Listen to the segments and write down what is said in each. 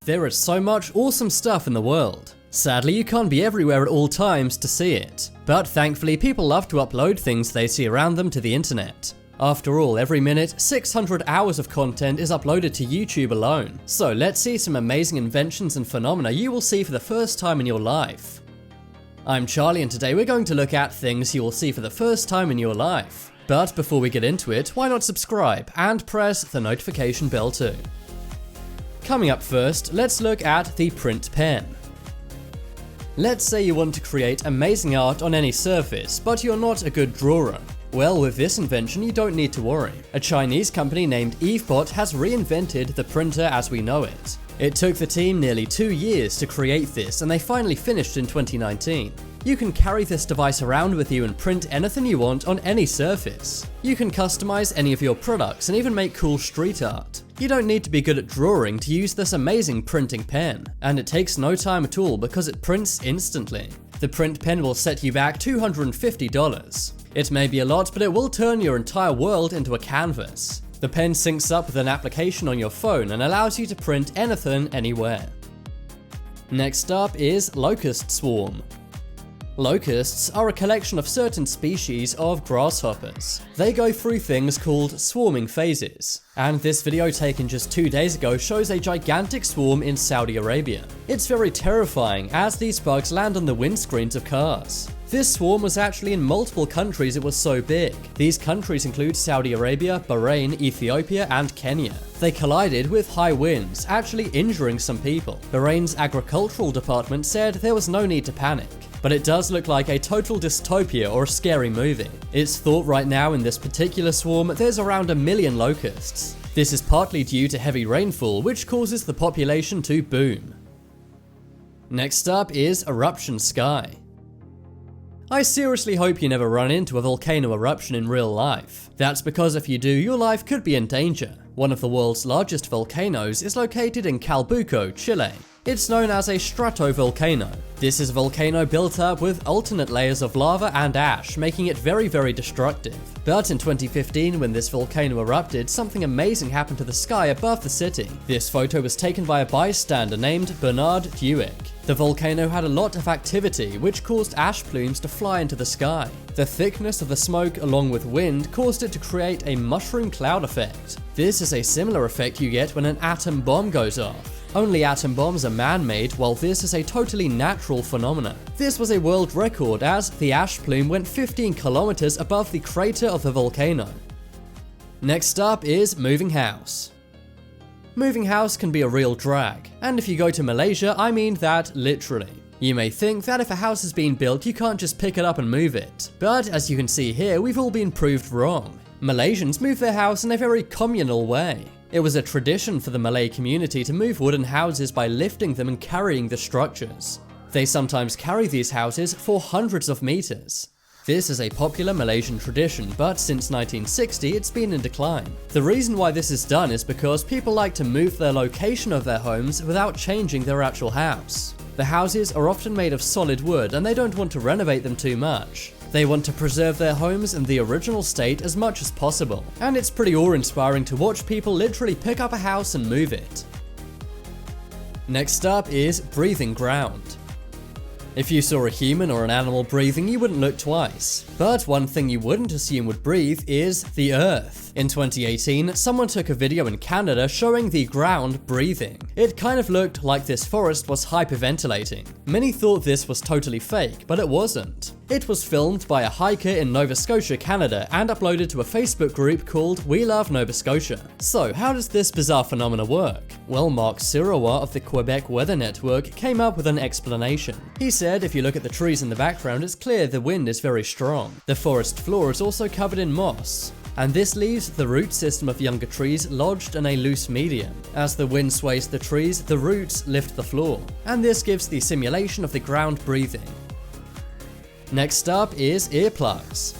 There is so much awesome stuff in the world. Sadly, you can't be everywhere at all times to see it. But thankfully, people love to upload things they see around them to the internet. After all, every minute, 600 hours of content is uploaded to YouTube alone. So let's see some amazing inventions and phenomena you will see for the first time in your life. I'm Charlie, and today we're going to look at things you will see for the first time in your life. But before we get into it, why not subscribe and press the notification bell too. Coming up first, let's look at the print pen. Let's say you want to create amazing art on any surface, but you're not a good drawer. Well, with this invention you don't need to worry. A Chinese company named EveBot has reinvented the printer as we know it. It took the team nearly 2 years to create this, and they finally finished in 2019. You can carry this device around with you and print anything you want on any surface. You can customize any of your products and even make cool street art. You don't need to be good at drawing to use this amazing printing pen, and it takes no time at all because it prints instantly. The print pen will set you back $250. It may be a lot, but it will turn your entire world into a canvas. The pen syncs up with an application on your phone and allows you to print anything, anywhere. Next up is Locust Swarm. Locusts are a collection of certain species of grasshoppers. They go through things called swarming phases, and this video taken just 2 days ago shows a gigantic swarm in Saudi Arabia. It's very terrifying as these bugs land on the windscreens of cars. This swarm was actually in multiple countries, it was so big. These countries include Saudi Arabia, Bahrain, Ethiopia, and Kenya. They collided with high winds, actually injuring some people. Bahrain's agricultural department said there was no need to panic. But it does look like a total dystopia or a scary movie. It's thought right now in this particular swarm there's around 1 million locusts. This is partly due to heavy rainfall, which causes the population to boom. Next up is eruption sky. I seriously hope you never run into a volcano eruption in real life. That's because if you do, your life could be in danger. One of the world's largest volcanoes is located in Calbuco, Chile. It's known as a stratovolcano. This is a volcano built up with alternate layers of lava and ash, making it very, very destructive. But in 2015, when this volcano erupted, something amazing happened to the sky above the city. This photo was taken by a bystander named Bernard Duick. The volcano had a lot of activity, which caused ash plumes to fly into the sky. The thickness of the smoke along with wind caused it to create a mushroom cloud effect. This is a similar effect you get when an atom bomb goes off. Only atom bombs are man-made, while this is a totally natural phenomenon. This was a world record as the ash plume went 15 kilometers above the crater of the volcano. Next up is moving house. Moving house can be a real drag, and if you go to Malaysia, I mean that literally. You may think that if a house is being built, you can't just pick it up and move it. But as you can see here, we've all been proved wrong. Malaysians move their house in a very communal way. It was a tradition for the Malay community to move wooden houses by lifting them and carrying the structures. They sometimes carry these houses for hundreds of meters. This is a popular Malaysian tradition, but since 1960 it's been in decline. The reason why this is done is because people like to move their location of their homes without changing their actual house. The houses are often made of solid wood and they don't want to renovate them too much. They want to preserve their homes in the original state as much as possible, and it's pretty awe-inspiring to watch people literally pick up a house and move it. Next up is breathing ground. If you saw a human or an animal breathing, you wouldn't look twice. But one thing you wouldn't assume would breathe is the earth. In 2018, someone took a video in Canada showing the ground breathing. It kind of looked like this forest was hyperventilating. Many thought this was totally fake, but it wasn't. It was filmed by a hiker in Nova Scotia, Canada, and uploaded to a Facebook group called We Love Nova Scotia. So how does this bizarre phenomena work? Well, Mark Sirois of the Quebec Weather Network came up with an explanation. He said if you look at the trees in the background, it's clear the wind is very strong. The forest floor is also covered in moss, and this leaves the root system of younger trees lodged in a loose medium. As the wind sways the trees, the roots lift the floor, and this gives the simulation of the ground breathing. Next up is earplugs.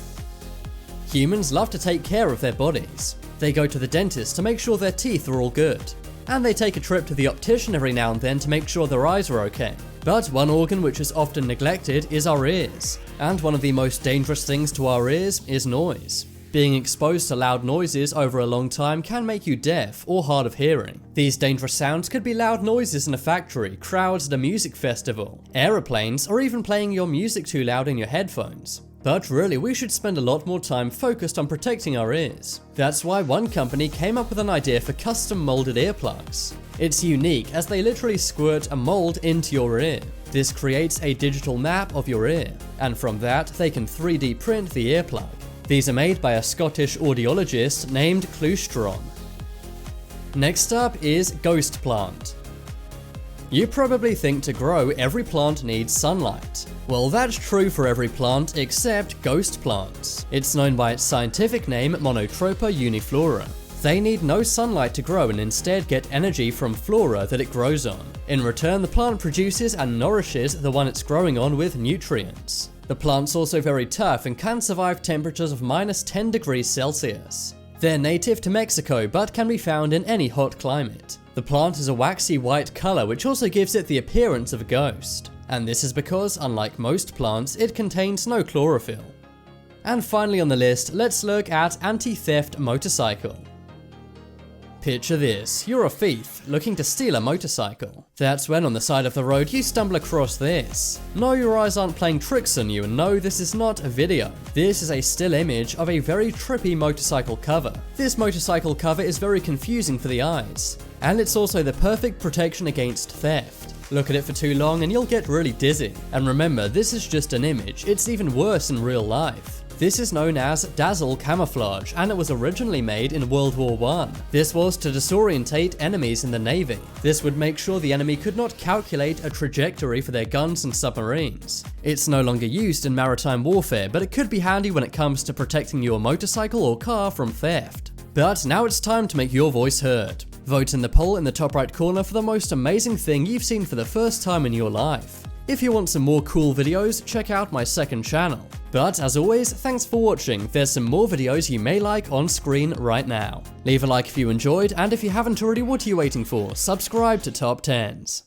Humans love to take care of their bodies. They go to the dentist to make sure their teeth are all good, and they take a trip to the optician every now and then to make sure their eyes are okay. But one organ which is often neglected is our ears, and one of the most dangerous things to our ears is noise. Being exposed to loud noises over a long time can make you deaf or hard of hearing. These dangerous sounds could be loud noises in a factory, crowds at a music festival, aeroplanes, or even playing your music too loud in your headphones. But really, we should spend a lot more time focused on protecting our ears. That's why one company came up with an idea for custom molded earplugs. It's unique as they literally squirt a mold into your ear. This creates a digital map of your ear, and from that they can 3D print the earplug. These are made by a Scottish audiologist named Clustron. Next up is Ghost Plant. You probably think to grow every plant needs sunlight. Well, that's true for every plant except ghost plants. It's known by its scientific name Monotropa uniflora. They need no sunlight to grow and instead get energy from flora that it grows on. In return, the plant produces and nourishes the one it's growing on with nutrients. The plant's also very tough and can survive temperatures of -10 degrees Celsius. They're native to Mexico but can be found in any hot climate. The plant is a waxy white color which also gives it the appearance of a ghost. And this is because, unlike most plants, it contains no chlorophyll. And finally on the list, let's look at antitheft motorcycle. Picture this, you're a thief looking to steal a motorcycle. That's when on the side of the road you stumble across this. No, your eyes aren't playing tricks on you, and no, this is not a video. This is a still image of a very trippy motorcycle cover. This motorcycle cover is very confusing for the eyes, and it's also the perfect protection against theft. Look at it for too long and you'll get really dizzy. And remember, this is just an image, it's even worse in real life. This is known as dazzle camouflage, and it was originally made in World War I. This was to disorientate enemies in the Navy. This would make sure the enemy could not calculate a trajectory for their guns and submarines. It's no longer used in maritime warfare, but it could be handy when it comes to protecting your motorcycle or car from theft. But now it's time to make your voice heard. Vote in the poll in the top right corner for the most amazing thing you've seen for the first time in your life. If you want some more cool videos, check out my second channel. But as always, thanks for watching. There's some more videos you may like on screen right now. Leave a like if you enjoyed, and if you haven't already, what are you waiting for? Subscribe to Top 10s.